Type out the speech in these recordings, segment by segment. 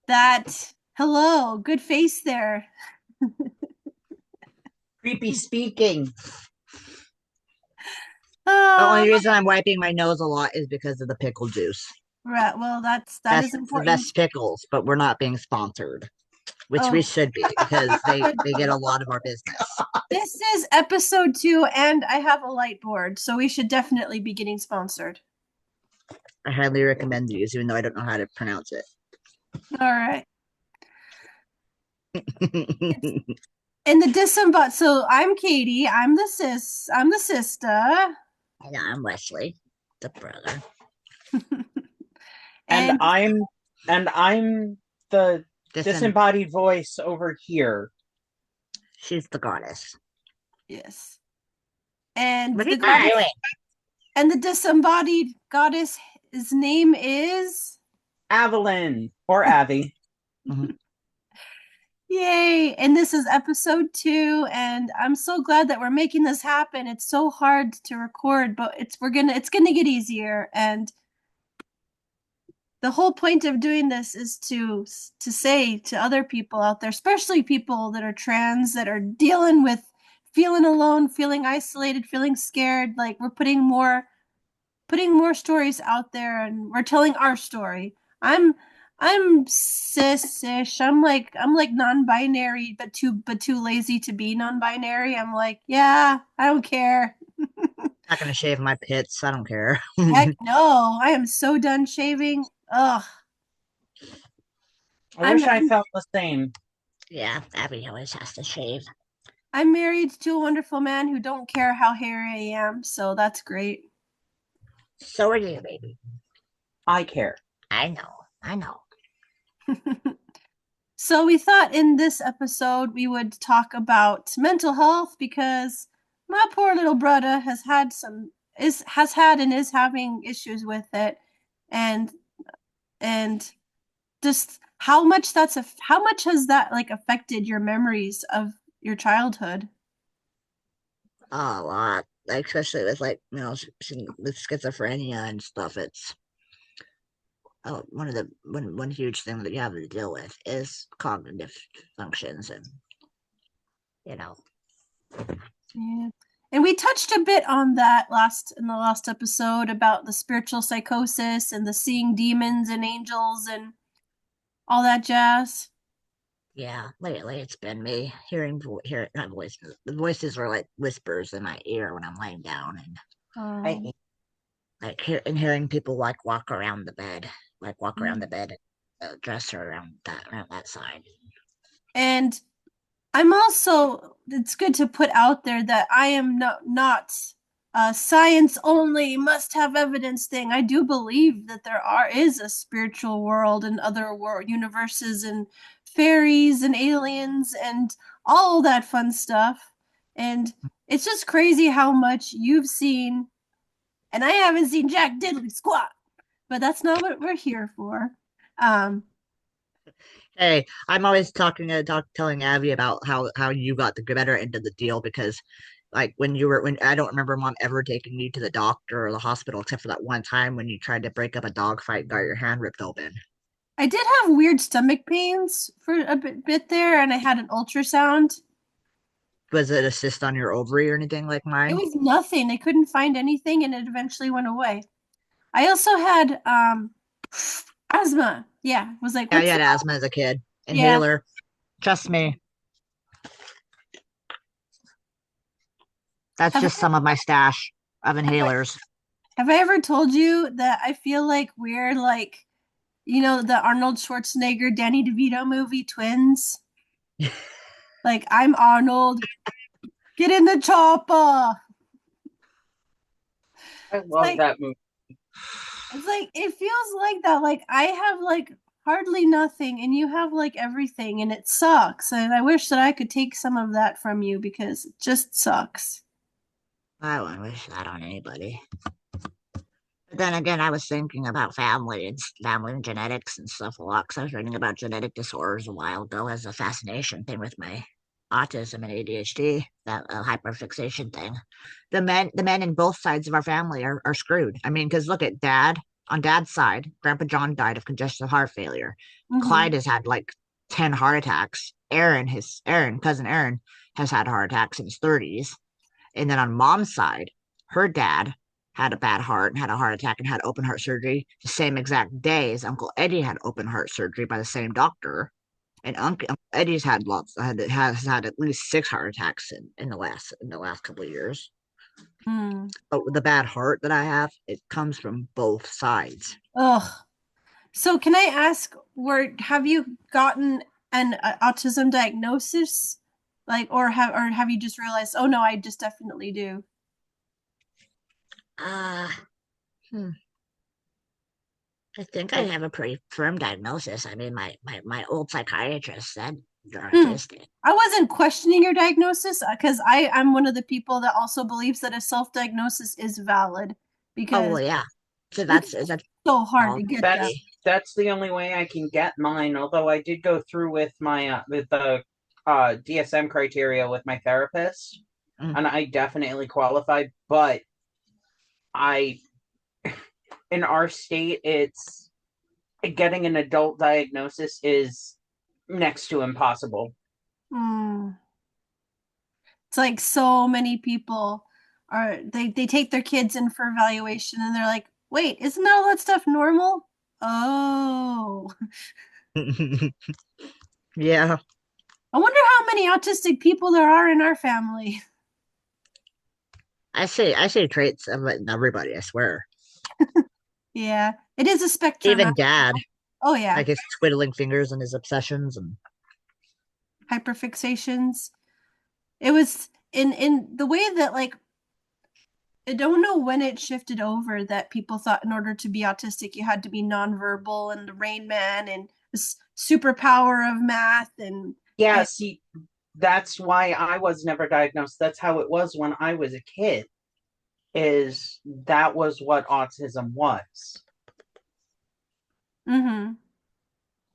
Hello, good face there. Creepy speaking. Uh, The only reason I'm wiping my nose a lot is because of the pickle juice. right, well, that That's is the important. best pickles, but we're not being sponsored, which we Oh, should be because they good. they get a lot of our business. This is episode 2, and I have a light board, so we should definitely be getting sponsored. I highly recommend these, even though I don't know how to pronounce it. All right. It's in the disembodied. So I'm Katie. I'm the sister. And I'm Wesley, the brother. And And I'm the Listen, disembodied voice over here. she's the goddess. yes. And What are the you goddess doing? and the disembodied goddess, his name is Avalyn or Avi. Mhm. Yay! And this is episode 2, and I'm so glad that we're making this happen. It's so hard to record, but it's gonna get easier. And the whole point of doing this is to say to other people out there, especially people that are trans, that are dealing with feeling alone, feeling isolated, feeling scared, like we're putting more stories out there, and we're telling our story. I'm cis-ish. I'm like non-binary, but too lazy to be non-binary. I'm like, yeah, I don't care. Not gonna shave my pits. I don't care. Heck no. I am so done shaving. Ugh. I I'm wish I I'm felt the same. Yeah, Abby always has to shave. I'm married to a wonderful man who don't care how hairy I am, so that's great. So are you, baby. I care. I know. I know. So we thought in this episode we would talk about mental health because my poor little brother has had and is having issues with it, and and just how much has that like affected your memories of your childhood? A lot. Like, especially with with schizophrenia and stuff. It's one huge thing that you have to deal with is cognitive functions, and you know. Yeah. And we touched a bit on that last in the last episode about the spiritual psychosis and the seeing demons and angels and all that jazz. Yeah, lately it's been me hearing not voices. The voices are like whispers in my ear when I'm laying down, and Um, hearing people like walk around the bed, walk around the mm. bed, dresser around that side. And I'm also, it's good to put out there that I am not science only must have evidence thing. I do believe that is a spiritual world and other world universes and fairies and aliens and all that fun stuff. And it's just crazy how much you've seen, and I haven't seen Jack Diddley squat. But that's not what we're here for. Um, Hey, I'm always telling Abby about how you got the better end of the deal because, like when I don't remember mom ever taking you to the doctor or the hospital except for that one time when you tried to break up a dog fight and got your hand ripped open. I did have weird stomach pains for a bit there, and I had an ultrasound. Was it a cyst on your ovary or anything like It mine? was nothing. I couldn't find anything, and it eventually went away. I also had asthma. Yeah, was like, Yeah, you what's had that? asthma as a kid. Yeah. Inhaler. Trust me, that's Have just some of my stash of I, inhalers. have I ever told you that I feel like we're like, the Arnold Schwarzenegger, Danny DeVito movie Twins? Like, I'm Arnold. Get in the chopper. I It's love like that movie. It's like it feels like that. Like I have like hardly nothing and you have like everything and it sucks. And I wish that I could take some of that from you because it just sucks. I wouldn't wish that on anybody. But then again, I was thinking about family and genetics and stuff a lot because I was reading about genetic disorders a while ago as a fascination thing with my autism and ADHD, that hyperfixation thing. The men in both sides of our family are screwed. I mean, because look at dad. on dad's side, Grandpa John died of congestive heart failure. Mm-hmm. Clyde has had like 10 heart attacks. Cousin Aaron, has had heart attacks in his 30s. And then on mom's side, her dad had a bad heart and had a heart attack and had open heart surgery the same exact day as Uncle Eddie had open heart surgery by the same doctor. And Uncle Eddie's had has had at least 6 heart attacks in the last couple of years. Mm. But with the bad heart that I have, it comes from both sides. Ugh. So can I ask, where have you gotten an autism diagnosis? Like, or have you just realized, oh no, I just definitely do. Uh, hmm. I think I have a pretty firm diagnosis. I mean, my old psychiatrist said you're Hmm. autistic. I wasn't questioning your diagnosis because I'm one of the people that also believes that a self-diagnosis is valid Oh because well, yeah. So it's that's so hard all to get that. me. That's the only way I can get mine. Although I did go through with my with the DSM criteria with my therapist, Mm. and I definitely qualified. But I, in our state, it's getting an adult diagnosis is next to impossible. Hmm. It's like so many people are they take their kids in for evaluation and they're like, wait, isn't that all that stuff normal? Oh, Yeah, I wonder how many autistic people there are in our family. I see traits of it in everybody. I swear. Yeah, it is a spectrum. Even dad, Oh yeah, like his twiddling fingers and his obsessions, and hyperfixations. It was in the way that like I don't know when it shifted over that people thought in order to be autistic you had to be nonverbal and the Rain Man and this superpower of math Yeah, and see, that's why I was never diagnosed. That's how it was when I was a kid. Is that was what autism was. mm-hmm.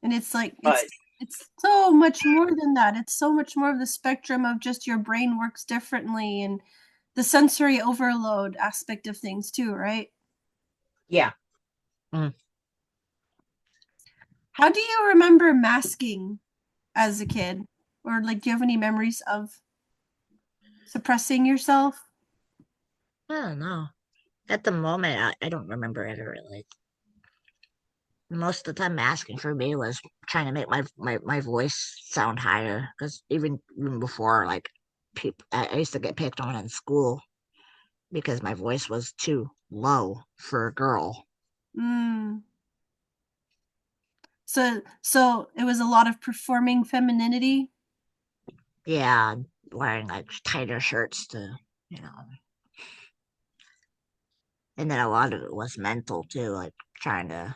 And it's like But it's so much more than that. It's so much more of the spectrum of just your brain works differently and the sensory overload aspect of things too, right? yeah, mm. How do you remember masking as a kid? Or like do you have any memories of suppressing yourself? I don't know. At the moment, I don't remember ever really. Most of the time, asking for me was trying to make my voice sound higher. Because even before, like, I used to get picked on in school because my voice was too low for a girl. Mm. So it was a lot of performing femininity. Yeah, wearing like tighter shirts to, you know, and then a lot of it was mental too, like trying to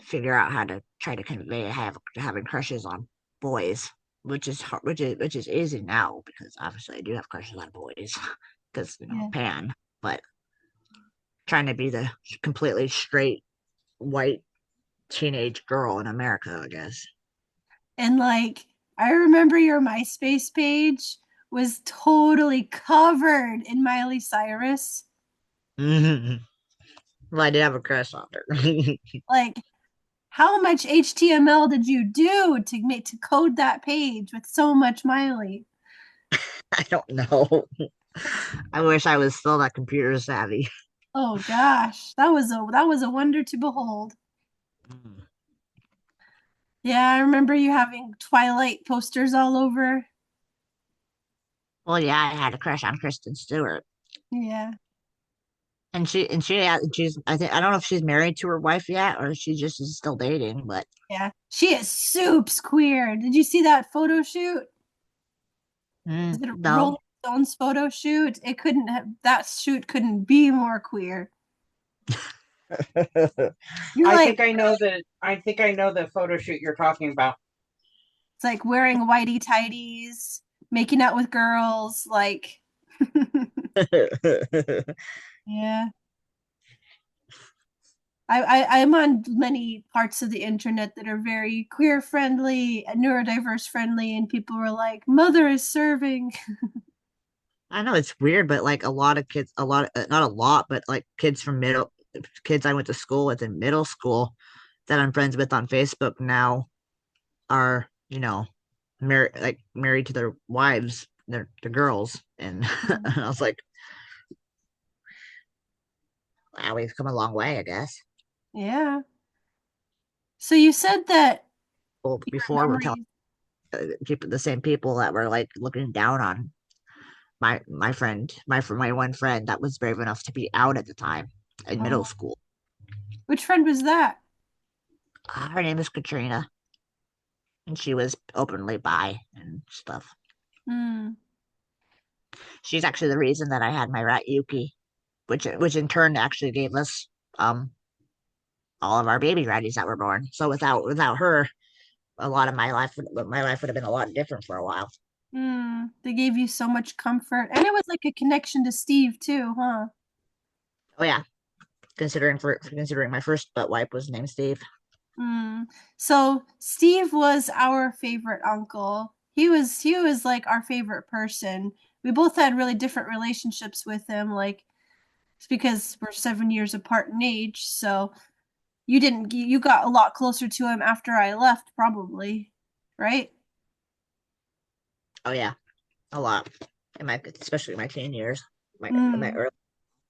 figure out how to try to convey having crushes on boys, which is hard, which is easy now because obviously I do have crushes on boys because Yeah. pan, but trying to be the completely straight white teenage girl in America, I guess. And like I remember your MySpace page was totally covered in Miley Cyrus. Well, I did have a crush on her. Like how much HTML did you do to make to code that page with so much Miley? I don't know. I wish I was still that computer savvy. Oh gosh, that was a wonder to behold. Mm. Yeah, I remember you having Twilight posters all over. Well, yeah, I had a crush on Kristen Stewart. Yeah. She's I think I don't know if she's married to her wife yet or she just is still dating, but Yeah. She is soups queer. Did you see that photo shoot? Was it a no. Rolling Stones photo shoot? It couldn't have that shoot couldn't be more queer. You're like I think I know the photo shoot you're talking about. it's like wearing whitey tighties, making out with girls, like yeah. I'm on many parts of the internet that are very queer friendly and neurodiverse friendly, and people were like, "Mother is serving." I know it's weird, but like a lot of kids, a lot, not a lot, but like kids from kids I went to school with in middle school that I'm friends with on Facebook now are, married to their wives, their girls, and Mm. I was like, Wow, we've come a long way, I guess. Yeah. So you said that well, your before we're telling memories. the same people that were like looking down on my one friend that was brave enough to be out at the time in middle Oh, school. which friend was that? Her name is Katrina, and she was openly bi and stuff. Hmm. She's actually the reason that I had my rat Yuki, which in turn actually gave us um all of our baby ratties that were born. So without her, a lot of my life would have been a lot different for a while. Hmm. They gave you so much comfort, and it was like a connection to Steve too, huh? Oh yeah, considering my first butt wipe was named Steve. Hmm. So Steve was our favorite uncle. He was like our favorite person. We both had really different relationships with him, like it's because we're 7 years apart in age. So you got a lot closer to him after I left, probably, right? Oh yeah, a lot. In my especially my teen years, my Mm. early.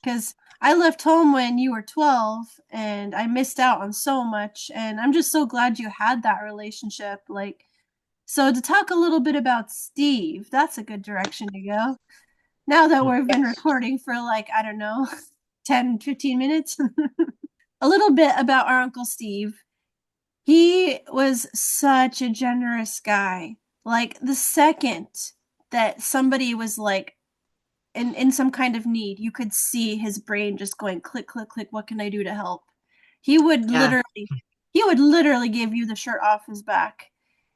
Because I left home when you were 12 and I missed out on so much. And I'm just so glad you had that relationship. Like, so to talk a little bit about Steve, that's a good direction to go. Now that we've been Yes. recording for like, I don't know, 10, 15 minutes, a little bit about our Uncle Steve. He was such a generous guy. Like, the second that somebody was like, in some kind of need, you could see his brain just going click, click, click. What can I do to help? He would Yeah, literally, he would literally give you the shirt off his back,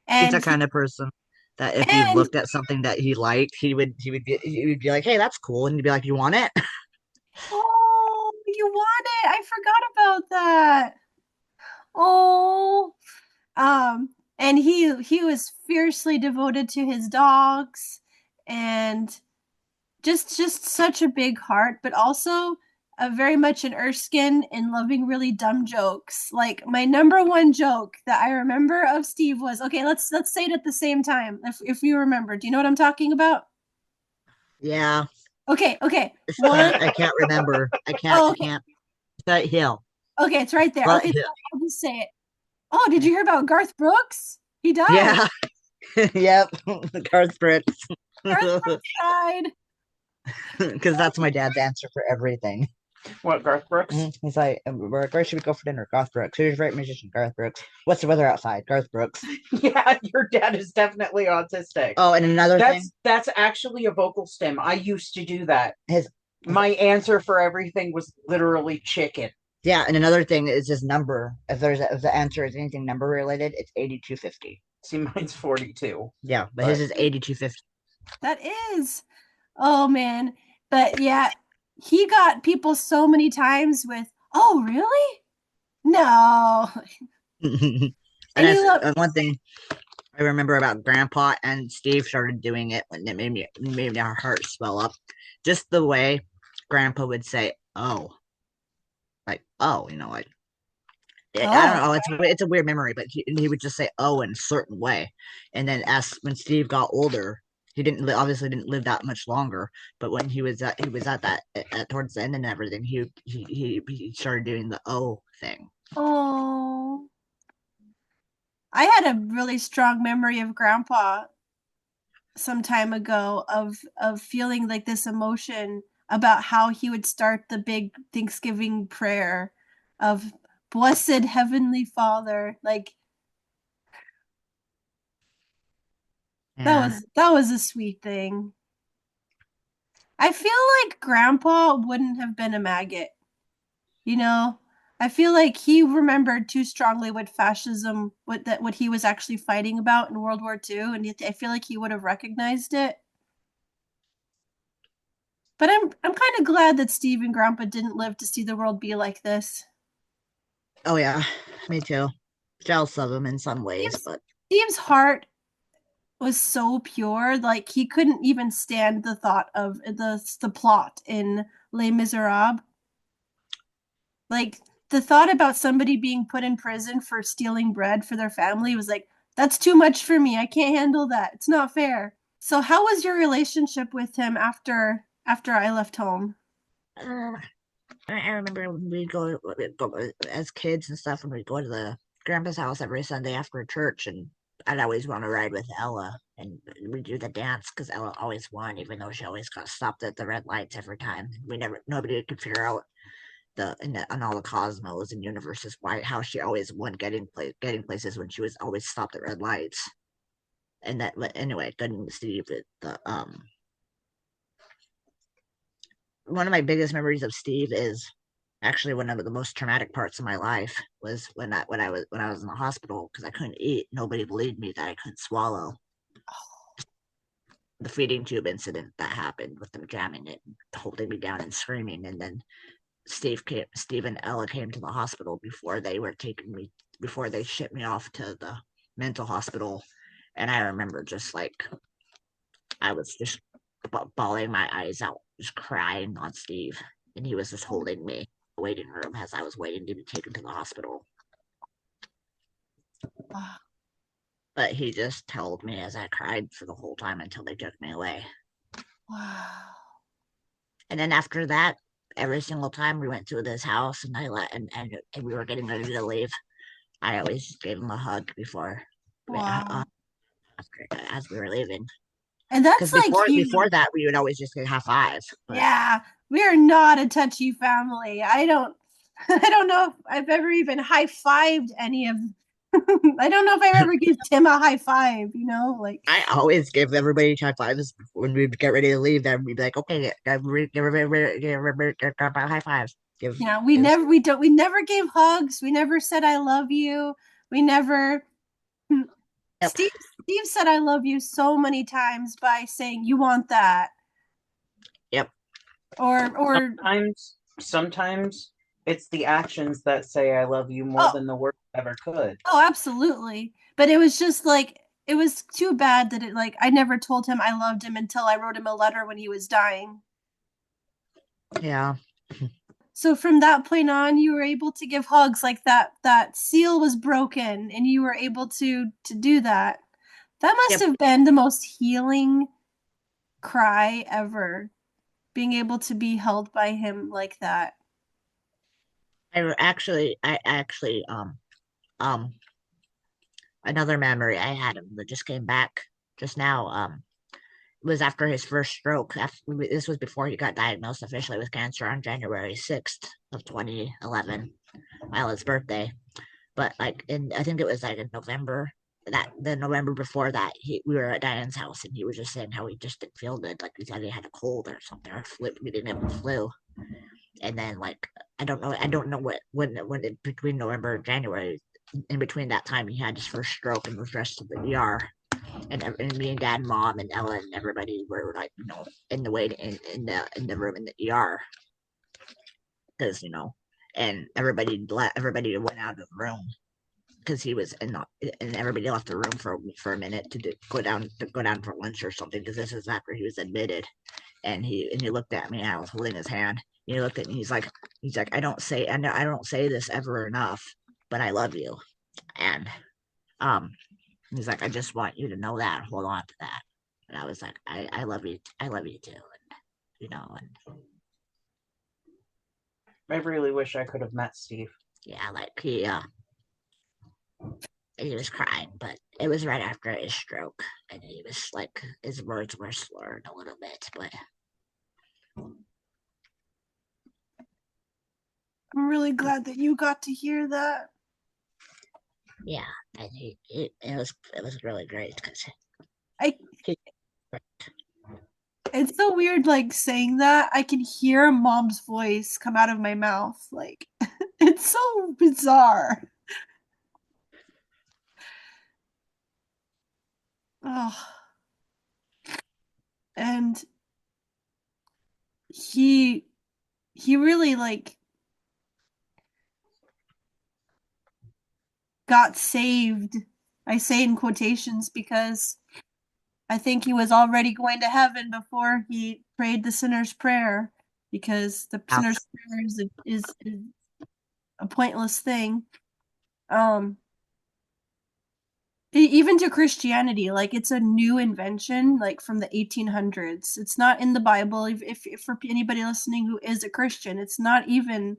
he's and that he kind of person that if you and looked at something that he liked, he would be like, "Hey, that's cool," and you'd be like, "You want it?" oh, you want it? I forgot about that. Oh, and he was fiercely devoted to his dogs, and just such a big heart, but also very much an Erskine and loving really dumb jokes. Like my number one joke that I remember of Steve was, okay, let's say it at the same time if you remember. Do you know what I'm talking about? Yeah, Okay, okay. it's One, I can't remember. I can't. oh, I okay, can't. That hill, okay, it's right there. but Okay, so hill. I'll just say it. Oh, did you hear about Garth Brooks? He died. Yeah, yep. Garth Brooks, Garth Brooks died. because that's my dad's answer for everything. What, Garth Brooks? He's like, where should we go for dinner? Garth Brooks. Who's your favorite musician? Garth Brooks. What's the weather outside? Garth Brooks. Yeah, your dad is definitely autistic. Oh, and another thing, That's actually a vocal stim. I used to do that. his My answer for everything was literally chicken. yeah, and another thing is his number. If the answer is anything number related, it's 8250. See, mine's 42. Yeah, but his But is 8250. That is. Oh man. But yeah, he got people so many times with, "Oh, really? No." And And he that's loved one thing I remember about Grandpa and Steve started doing it when it made our heart swell up. Just the way Grandpa would say, "Oh," like "Oh," like I don't oh. know. It's a weird memory, but he would just say "oh" in a certain way, and then as when Steve got older, he obviously didn't live that much longer. But when he was at that towards the end and everything, he started doing the "oh" thing. Oh. I had a really strong memory of grandpa some time ago of feeling like this emotion about how he would start the big Thanksgiving prayer of blessed heavenly father. Like Yeah. that was a sweet thing. I feel like grandpa wouldn't have been a maggot, you know? I feel like he remembered too strongly what fascism, what he was actually fighting about in World War II, and I feel like he would have recognized it. But I'm kind of glad that Steve and Grandpa didn't live to see the world be like this. Oh yeah, me too. Jealous of him in some ways, Steve's but Steve's heart was so pure, like he couldn't even stand the thought of the plot in Les Miserables. Like the thought about somebody being put in prison for stealing bread for their family was like, that's too much for me. I can't handle that. It's not fair. So how was your relationship with him after I left home? Uh, I remember when we'd go as kids and stuff, when we'd go to the grandpa's house every Sunday after church, and I'd always want to ride with Ella, and we'd do the dance because Ella always won, even though she always got stopped at the red lights every time. Nobody could figure out on all the cosmos and universes how she always won getting places when she was always stopped at red lights. And that, but anyway, couldn't Steve, one of my biggest memories of Steve is actually one of the most traumatic parts of my life was when I was in the hospital because I couldn't eat. Nobody believed me that I couldn't swallow. The feeding tube incident that happened with them jamming it, and holding me down and screaming, and then Steve and Ella came to the hospital before they shipped me off to the mental hospital, and I remember just like I was just bawling my eyes out, just crying on Steve, and he was just holding me in the waiting room as I was waiting to be taken to the hospital. But he just held me as I cried for the whole time until they took me away. Wow. And then after that, every single time we went to this house and I let and we were getting ready to leave, I always gave him a hug Wow. as we were leaving. And Because that's like before huge. that, we would always just get high fives. But Yeah, we are not a touchy family. I don't I don't know if I've ever even high-fived any of I don't know if I ever give Tim a high five, like I always give everybody high fives when we get ready to leave. Then we'd be like, "Okay, give high fives." Give. we never gave hugs. We never said I love you. We never Yep. Steve said I love you so many times by saying you want that Yep. or Sometimes it's the actions that say I love you more oh, than the words ever could. oh, absolutely. But it was just like it was too bad that it like I never told him I loved him until I wrote him a letter when he was dying. Yeah. So from that point on, you were able to give hugs like that seal was broken and you were able to do that. That must Yep. have been the most healing cry ever, being able to be held by him like that. I actually, um, another memory I had that just came back just now. Was after his first stroke. This was before he got diagnosed officially with cancer on January 6th of 2011, while his birthday. But like I think it was like in November. That the November before that, we were at Diane's house and he was just saying how he just didn't feel good, like he said he had a cold or something, or flu. We didn't have the flu, and then like I don't know when between November and January, in between that time, he had his first stroke and was rushed to the ER, and me and dad, and mom, and Ella, and everybody were like, in the wait in the room in the ER, because and everybody went out of the room because he was and everybody left the room for a minute to go down for lunch or something, because this is after he was admitted, and he looked at me and I was holding his hand. And he looked at me. He's like, I don't say this ever enough, but I love you, and um he's like, I just want you to know that. Hold on to that. And I was like, I love you. I love you too. And I really wish I could have met Steve. yeah, like he was crying, but it was right after his stroke, and he was like, his words were slurred a little bit, but I'm really glad that you got to hear that. yeah, and it was really great because I he, it's so weird like saying that. I can hear mom's voice come out of my mouth. Like it's so bizarre. Oh, and he he really like got saved. I say in quotations because I think he was already going to heaven before he prayed the sinner's prayer because the sinner's prayer is a pointless thing. Um, even to Christianity, like it's a new invention, like from the 1800s. It's not in the Bible. If for anybody listening who is a Christian, it's not even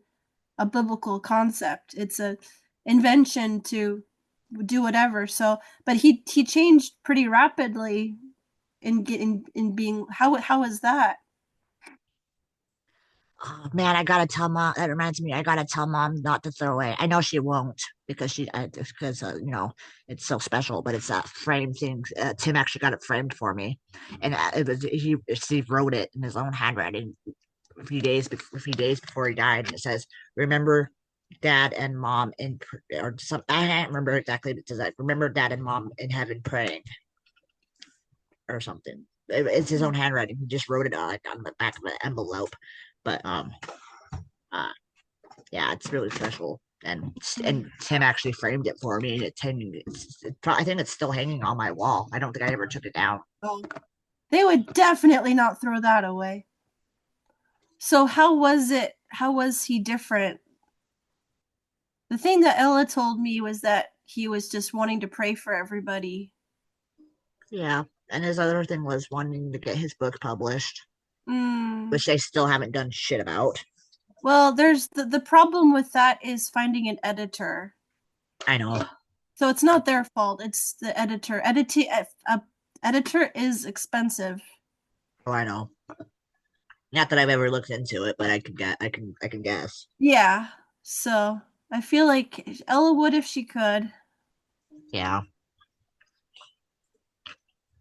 a biblical concept. It's a invention to do whatever. So, but he changed pretty rapidly in getting in being how is that? Oh, man, I gotta tell mom. That reminds me, I gotta tell mom not to throw away. I know she won't because because it's so special. But it's that frame thing. Tim actually got it framed for me, and it was Steve wrote it in his own handwriting a few days before he died. And it says, "Remember, Dad and Mom or some. I can't remember exactly. But it says like, remember Dad and Mom in heaven praying or something." It's his own handwriting. He just wrote it like on the back of an envelope. But uh, yeah, it's really special. And Tim actually framed it for me. And I think it's still hanging on my wall. I don't think I ever took it down. Oh, they would definitely not throw that away. So how was it? How was he different? The thing that Ella told me was that he was just wanting to pray for everybody. Yeah. And his other thing was wanting to get his book published, Mm. which they still haven't done shit about. Well, there's the problem with that is finding an editor. I know. So it's not their fault. It's the editor. Editor is expensive. Oh, I know. Not that I've ever looked into it, but I can guess. Yeah. So I feel like Ella would if she could. Yeah.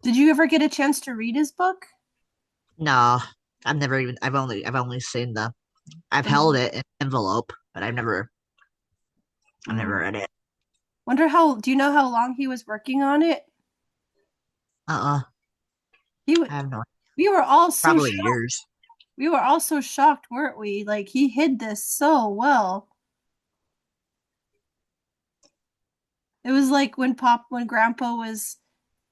Did you ever get a chance to read his book? No. I've only seen I've held it in an envelope, but I've never read it. Wonder do you know how long he was working on it? Uh-uh. He I would, have no we were all so probably shocked. years. We were all so shocked, weren't we? Like he hid this so well. It was like when Grandpa was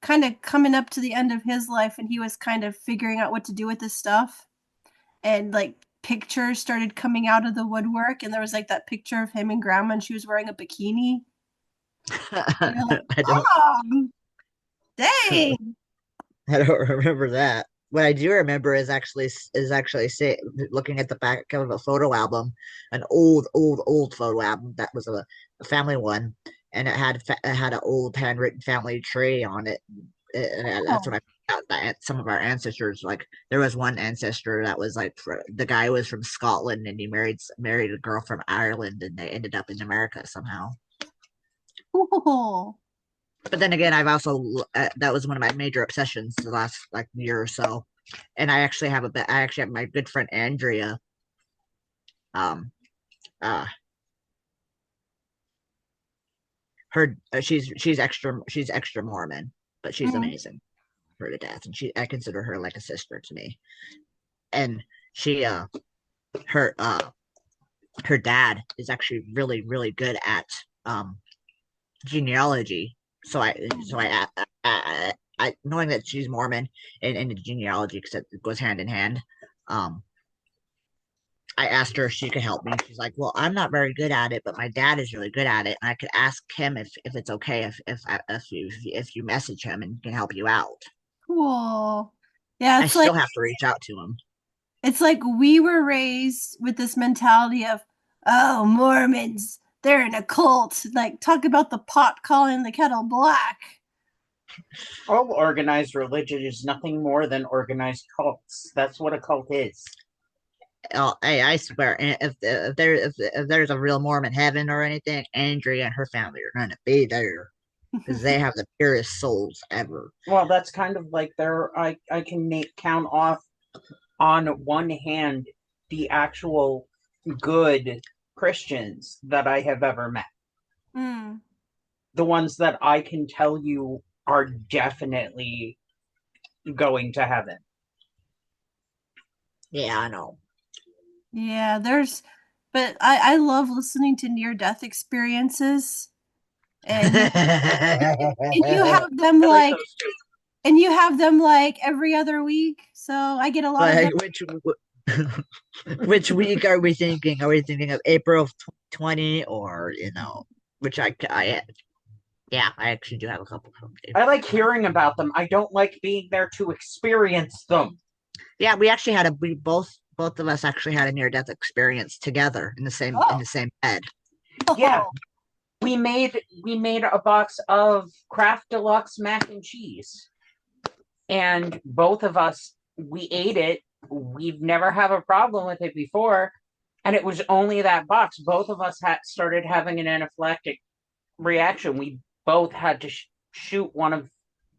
kind of coming up to the end of his life and he was kind of figuring out what to do with his stuff. And like pictures started coming out of the woodwork and there was like that picture of him and Grandma and she was wearing a bikini. And you're like, I don't oh, dang. I don't remember that. What I do remember is actually looking at the back of a photo album, an old photo album that was a family one, and it had an old handwritten family tree on it, and that's Oh, what I found out that some of our ancestors, like there was one ancestor that was like the guy was from Scotland and he married a girl from Ireland and they ended up in America somehow. cool. But then again, I've also that was one of my major obsessions the last like year or so, and I actually have my good friend Andrea. Um, uh, she's extra Mormon, but she's Mm. amazing, her to death, and I consider her like a sister to me. And she her her dad is actually really good at genealogy. I knowing that she's Mormon and the genealogy because it goes hand in hand. Um, I asked her if she could help me. She's like, "Well, I'm not very good at it, but my dad is really good at it, and I could ask him if it's okay if you message him and he can help you out." Cool. Yeah, I still have to reach out to him. it's like we were raised with this mentality of, oh, Mormons, they're in a cult. Like talk about the pot calling the kettle black. All organized religion is nothing more than organized cults. That's what a cult is. Oh, hey, I swear, if there's a real Mormon heaven or anything, Andrea and her family are gonna be there because they have the purest souls ever. Well, that's kind of like I can count off on one hand the actual good Christians that I have ever met. Mm. The ones that I can tell you are definitely going to heaven. Yeah, I know. Yeah, but I love listening to near death experiences. And you have them I like like those too. and you have them like every other week. So I get a lot of them. Like Which week are we thinking? Are we thinking of April of 20 or, which yeah, I actually do have a couple from I April. like hearing about them. I don't like being there to experience them. Yeah, we both of us actually had a near death experience together in Oh. the same bed. Yeah, we made a box of Kraft Deluxe mac and cheese, and both of us we ate it. We've never had a problem with it before, and it was only that box. Both of us had started having an anaphylactic reaction. We both had to shoot one of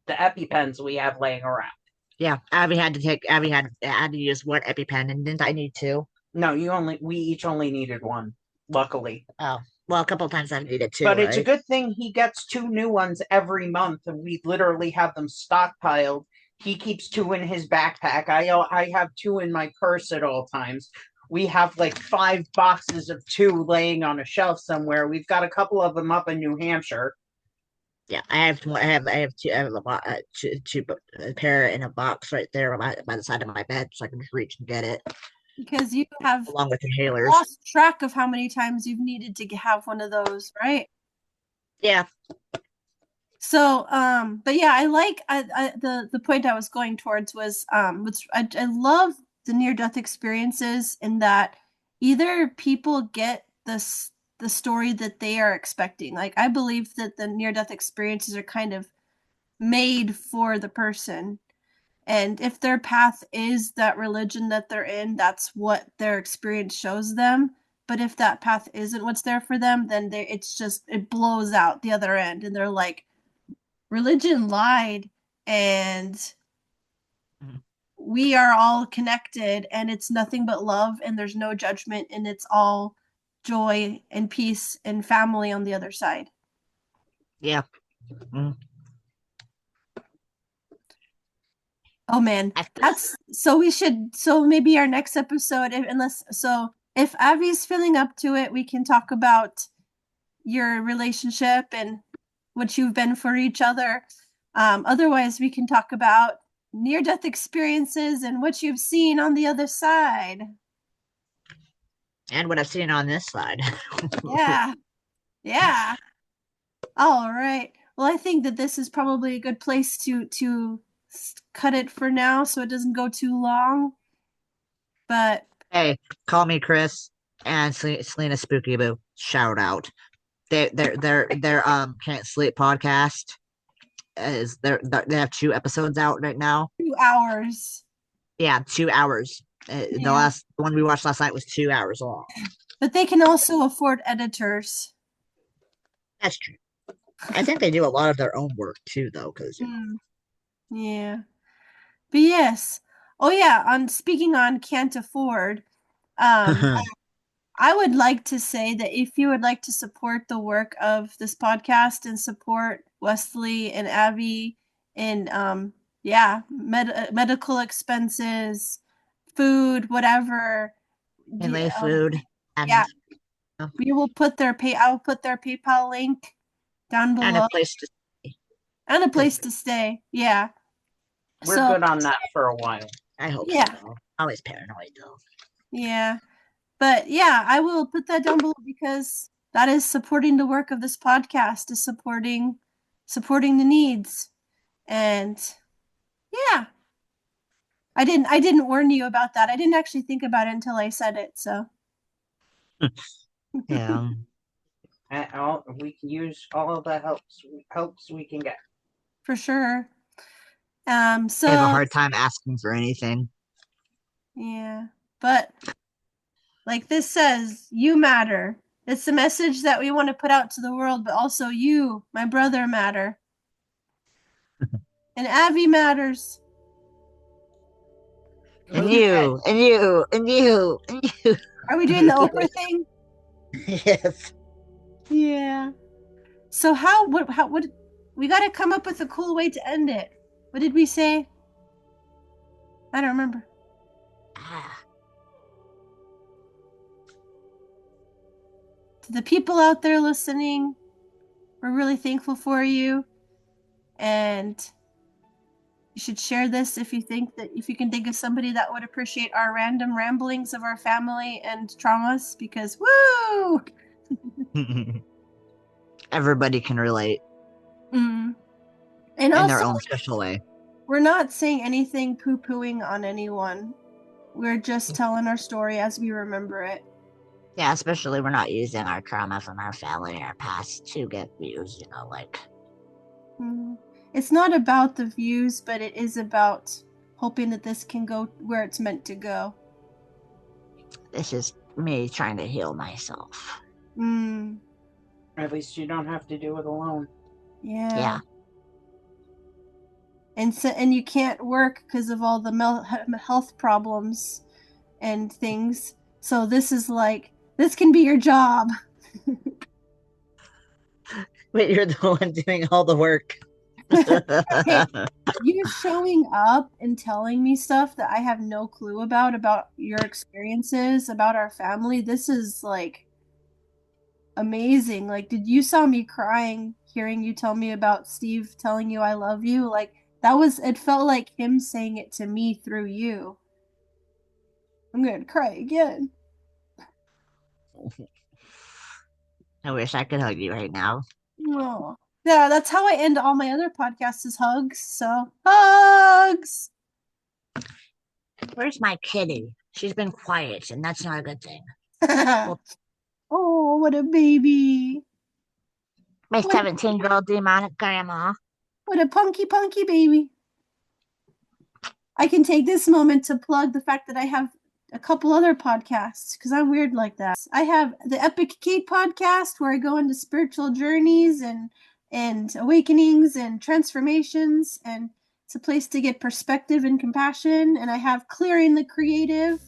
the EpiPens we have laying around. Yeah, Abby had to use one EpiPen, and didn't I need two? No, we each only needed one, luckily. Oh, well, a couple times I've needed two, But it's a right? good thing he gets two new ones every month, and we literally have them stockpiled. He keeps two in his backpack. I have two in my purse at all times. We have like 5 boxes of two laying on a shelf somewhere. We've got a couple of them up in New Hampshire. Yeah, I have two, a pair in a box right there by the side of my bed, so I can just reach and get it, Because you have along with inhalers. lost track of how many times you've needed to have one of those, right? Yeah, So, but yeah, the point I was going towards was, which I love the near death experiences in that either people get the story that they are expecting. Like I believe that the near death experiences are kind of made for the person. And if their path is that religion that they're in, that's what their experience shows them. But if that path isn't what's there for them, then it blows out the other end, and they're like, religion lied, and Mhm. we are all connected, and it's nothing but love, and there's no judgment, and it's all joy and peace and family on the other side. yeah. Mm. Oh man, I, that's so we should so maybe our next episode, if Avi's feeling up to it, we can talk about your relationship and what you've been for each other. Otherwise, we can talk about near death experiences and what you've seen on the other side. and what I've seen on this side. Yeah. Yeah. All right. Well, I think that this is probably a good place to cut it for now so it doesn't go too long. But Hey, call me Chris and Selena Spooky Boo. Shout out. Their Can't Sleep podcast they have 2 episodes out right now. 2 hours. Yeah, 2 hours. Yeah. The one we watched last night was 2 hours long. But they can also afford editors. That's true. I think they do a lot of their own work too, though, because Yeah. But yes. Oh yeah, on speaking on can't afford, um, I would like to say that if you would like to support the work of this podcast and support Wesley and Abby in yeah, medical expenses, food, whatever, inlay food yeah, and uh, I will put their PayPal link down and a below place to and a because place to stay. Yeah. We're So, good on that for a while. I hope yeah. so. Always paranoid though. Yeah. But yeah, I will put that down below because that is supporting the work of this podcast, is supporting the needs. And yeah, I didn't warn you about that. I didn't actually think about it until I said it, so Yeah. And we can use all of the helps we can get. for sure. I have a So hard time asking for anything. yeah. But like this says, you matter. It's the message that we want to put out to the world, but also you, my brother, matter. And Abby matters. And you, and you, and you, and you. Are we doing the Oprah thing? Yes. Yeah. So what we got to come up with a cool way to end it. What did we say? I don't remember. Ah, To the people out there listening, we're really thankful for you, and You should share this if you can think of somebody that would appreciate our random ramblings of our family and traumas, because woo! Everybody can relate And in also, their own special way. we're not saying anything poo-pooing on anyone. We're just telling our story as we remember it. Yeah, especially we're not using our trauma from our family and our past to get views, like. It's not about the views, but it is about hoping that this can go where it's meant to go. This is me trying to heal myself. At least you don't have to do it alone. Yeah. And you can't work because of all the health problems and things. So this is like, this can be your job. Wait, you're the one doing all the work. Hey, you showing up and telling me stuff that I have no clue about your experiences, about our family. This is like amazing. Like, did you saw me crying hearing you tell me about Steve telling you I love you? Like, it felt like him saying it to me through you. I'm gonna cry again. I wish I could hug you right now. Oh. Yeah, that's how I end all my other podcasts, is hugs. So, hugs! Where's my kitty? She's been quiet, and that's not a good thing. Oh, what a baby. My 17-year-old demonic grandma. What a punky baby. I can take this moment to plug the fact that I have a couple other podcasts, because I'm weird like that. I have the Epic Kate podcast, where I go into spiritual journeys and awakenings and transformations, and it's a place to get perspective and compassion. And I have Clearing the Creative,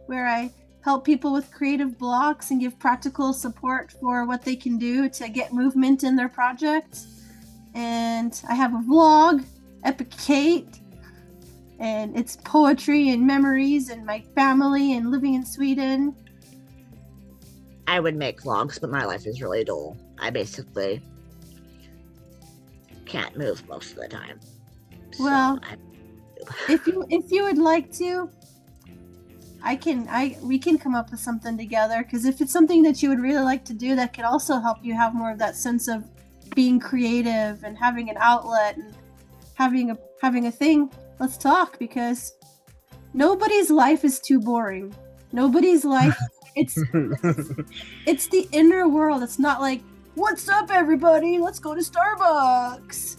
where I help people with creative blocks and give practical support for what they can do to get movement in their projects. And I have a vlog, Epic Kate, and it's poetry and memories and my family and living in Sweden. I would make vlogs, but my life is really dull. I basically can't move most of the time. Well, if you would like to, we can come up with something together, because if it's something that you would really like to do, that could also help you have more of that sense of being creative and having an outlet and having a thing. Let's talk, because nobody's life is too boring. Nobody's life, it's the inner world. It's not like, what's up everybody, let's go to Starbucks.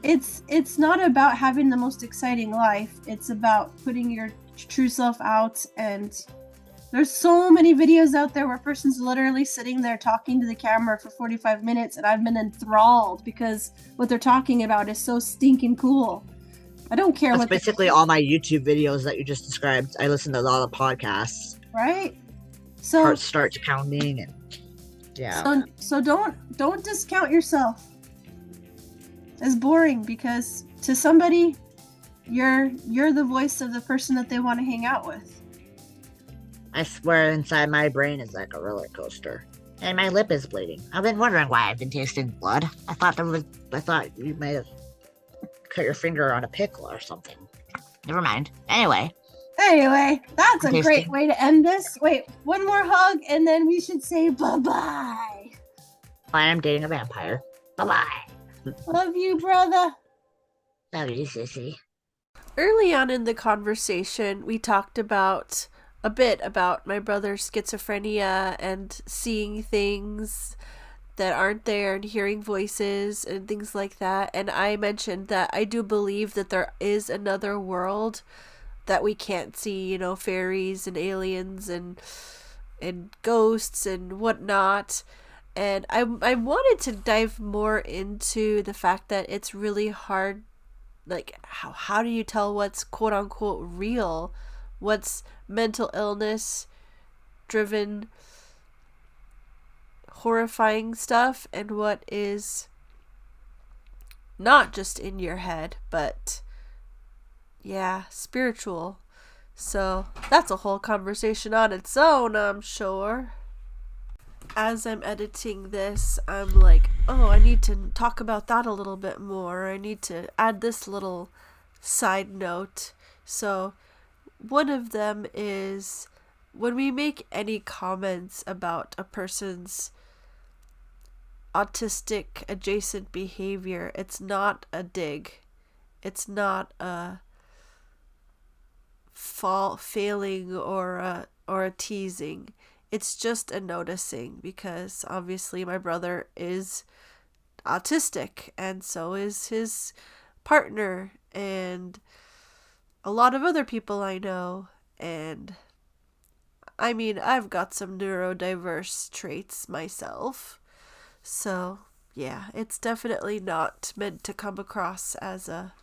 It's not about having the most exciting life. It's about putting your true self out. And there's so many videos out there where a person's literally sitting there talking to the camera for 45 minutes, and I've been enthralled because what they're talking about is so stinking cool. I don't care. That's basically all my YouTube videos that you just described. I listen to a lot of podcasts. Right? So heart starts pounding, and yeah. So don't discount yourself as boring, because to somebody, you're the voice of the person that they want to hang out with. I swear inside my brain is like a roller coaster. And my lip is bleeding. I've been wondering why I've been tasting blood. I thought you may have cut your finger on a pickle or something. Never mind. Anyway, that's a great way to end this. Wait, one more hug, and then we should say bye-bye. I am dating a vampire. Bye-bye. Love you, brother. Love you, sissy. Early on in the conversation, we talked a bit about my brother's schizophrenia and seeing things that aren't there and hearing voices and things like that. And I mentioned that I do believe that there is another world that we can't see, fairies and aliens and ghosts and whatnot. And I wanted to dive more into the fact that it's really hard. Like, how do you tell what's quote unquote real? What's mental illness driven horrifying stuff, and what is not just in your head, but spiritual. So that's a whole conversation on its own, I'm sure. as I'm editing this, I'm like, oh, I need to talk about that a little bit more. I need to add this little side note. So one of them is when we make any comments about a person's autistic adjacent behavior, it's not a dig. It's not a failing or a teasing. It's just a noticing, because obviously my brother is autistic and so is his partner and a lot of other people I know. And I mean, I've got some neurodiverse traits myself. So, yeah, it's definitely not meant to come across as a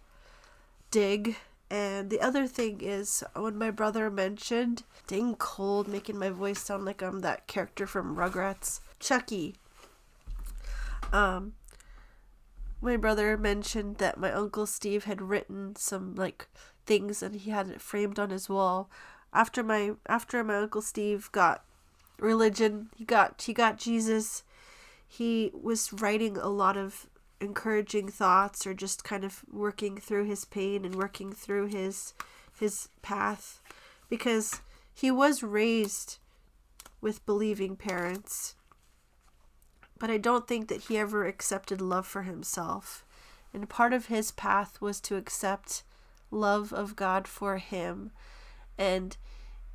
dig. And the other thing is, when my brother mentioned, dang cold, making my voice sound like I'm that character from Rugrats, Chucky. My brother mentioned that my Uncle Steve had written some, like, things and he had it framed on his wall. After my Uncle Steve got religion, he got Jesus, he was writing a lot of encouraging thoughts, or just kind of working through his pain and working through his path, because he was raised with believing parents, but I don't think that he ever accepted love for himself. And part of his path was to accept love of God for him. And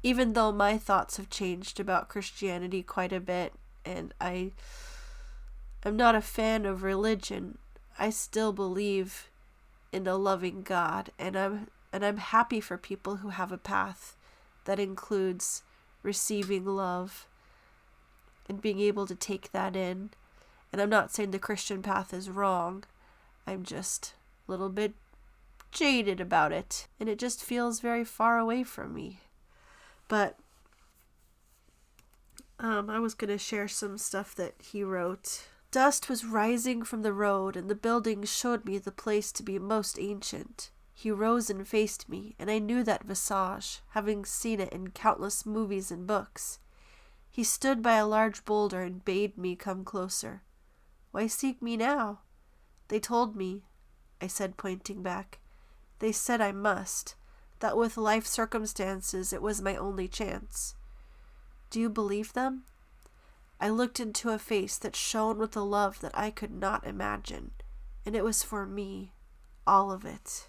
even though my thoughts have changed about Christianity quite a bit, and I'm not a fan of religion, I still believe in a loving God, and I'm happy for people who have a path that includes receiving love and being able to take that in. And I'm not saying the Christian path is wrong. I'm just a little bit jaded about it, and it just feels very far away from me. But I was going to share some stuff that he wrote. Dust was rising from the road, and the buildings showed me the place to be most ancient. He rose and faced me, and I knew that visage, having seen it in countless movies and books. He stood by a large boulder and bade me come closer. Why seek me now? They told me, I said, pointing back. They said I must, that with life circumstances it was my only chance. Do you believe them? I looked into a face that shone with a love that I could not imagine, and it was for me, all of it.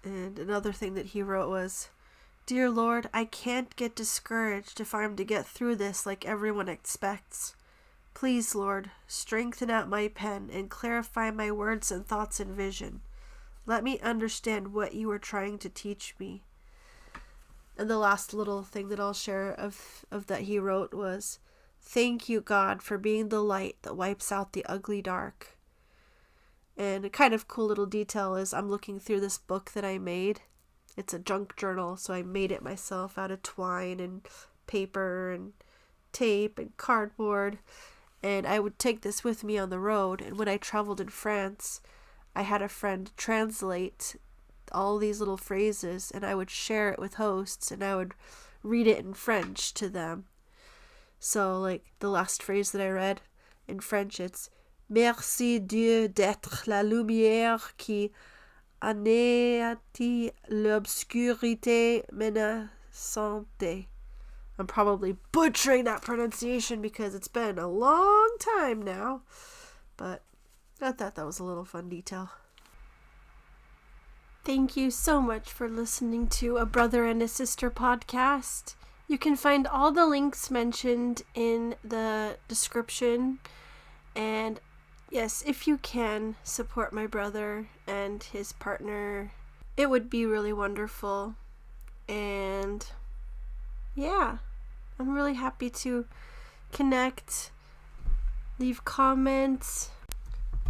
And another thing that he wrote was, Dear Lord, I can't get discouraged if I'm to get through this like everyone expects. Please, Lord, strengthen out my pen and clarify my words and thoughts and vision. Let me understand what you are trying to teach me. And the last little thing that I'll share of that he wrote was, Thank you, God, for being the light that wipes out the ugly dark. And a kind of cool little detail is I'm looking through this book that I made. It's a junk journal, so I made it myself out of twine and paper and tape and cardboard. And I would take this with me on the road. And when I traveled in France, I had a friend translate all these little phrases, and I would share it with hosts, and I would read it in French to them. So, like, the last phrase that I read in French, it's Merci Dieu d'être la lumière qui anéantit l'obscurité menaçante. I'm probably butchering that pronunciation because it's been a long time now, but I thought that was a little fun detail. Thank you so much for listening to A Brother and a Sister podcast. You can find all the links mentioned in the description. And yes, if you can, support my brother and his partner. It would be really wonderful. And yeah, I'm really happy to connect, leave comments.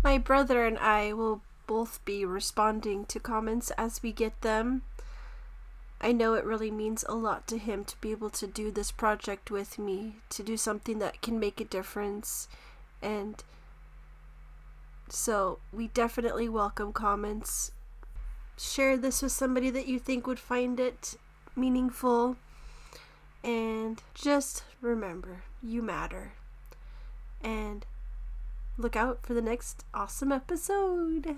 My brother and I will both be responding to comments as we get them. I know it really means a lot to him to be able to do this project with me, to do something that can make a difference. And so we definitely welcome comments. share this with somebody that you think would find it meaningful. And just remember, you matter. And look out for the next awesome episode.